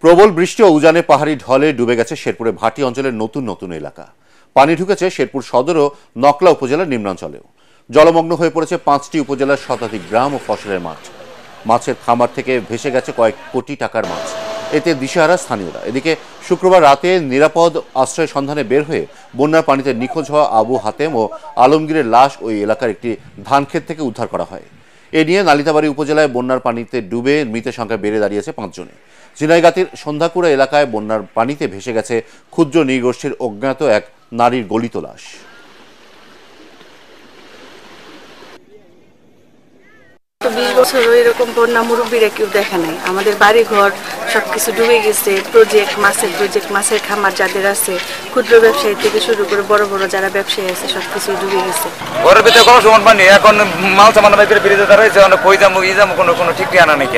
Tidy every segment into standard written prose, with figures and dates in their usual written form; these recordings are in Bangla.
প্রবল বৃষ্টি ও উজানে পাহাড়ি ঢলে ডুবে গেছে শেরপুরের ভাটি অঞ্চলের নতুন নতুন এলাকা। পানি ঢুকেছে শেরপুর সদর ও নকলা উপজেলার নিম্নাঞ্চলেও। জলমগ্ন হয়ে পড়েছে 5টি উপজেলার শতাধিক গ্রাম ও ফসলের মাঠ। মাছের খামার থেকে ভেসে গেছে কয়েক কোটি টাকার মাছ। এতে দিশেহারা স্থানীয়রা। এদিকে শুক্রবার রাতে নিরাপদ আশ্রয় সন্ধানে বের হয়ে বন্যার পানিতে নিখোঁজ হওয়া আবু হাতেম ও আলমগীরের লাশ ওই এলাকার একটি ধানক্ষেত থেকে উদ্ধার করা হয়। এ নিয়ে নালিতাবাড়ী উপজেলায় বন্যার পানিতে ডুবে মৃতের সংখ্যা বেড়ে দাঁড়িয়েছে 5 জনে। ঝিনাইগাতীর সন্ধ্যাকুড়া এলাকায় বন্যার পানিতে ভেসে গেছে ক্ষুদ্র নৃগোষ্ঠীর অজ্ঞাত এক নারীর গলিত লাশ। 20 বছর এরকম বন্যা মুরব্বীরা কেউ দেখে নাই। আমাদের বাড়ি ঘর সবকিছু ডুবে গেছে। প্রজেক্ট, মাছের খামার যাদের আছে, ক্ষুদ্র ব্যবসায়ী থেকে শুরু করে বড় বড় যারা ব্যবসায়ী আছে সবকিছু ডুবে গেছে। ঘরের ভিতরে কোনো সমান পানি, এখন মাল সামান বাইরে বেরিয়ে দাঁড়াইছে, কই যাবো কোনো ঠিক ঠিকানা নেই।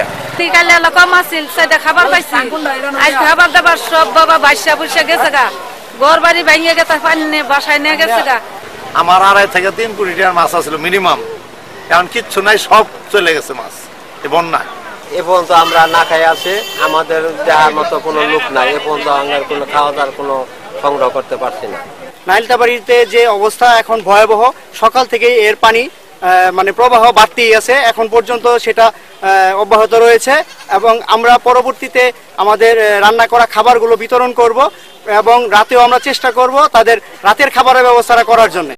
কালে কম আছিল, সেটা খাবার পাইছি। আজ খাবার দাবার সব বাবা বাইসা বুসা গেছে গা, ঘর বাড়ি ভেঙে গেছে, পানি নিয়ে বাসায় নিয়ে গেছে গা। আমার 2.5 থেকে 3 কোটি টাকার মাছ আসছিল মিনিমাম, এখন কিচ্ছু নাই, সব চলে গেছে মাছ এ বন্যায়। এ পর্যন্ত আমরা না খাই আছে, আমাদের দেওয়ার মতো কোনো লোক নাই। এ পর্যন্ত আমরা কোনো খাওয়া দাওয়ার কোনো সংগ্রহ করতে পারছি না। নাইলতাবাড়িতে যে অবস্থা এখন ভয়াবহ, সকাল থেকে এর পানি প্রবাহ বাড়তেই আছে, এখন পর্যন্ত সেটা অব্যাহত রয়েছে এবং আমরা পরবর্তীতে আমাদের রান্না করা খাবারগুলো বিতরণ করব এবং রাতেও আমরা চেষ্টা করব তাদের রাতের খাবারের ব্যবস্থা করার জন্য।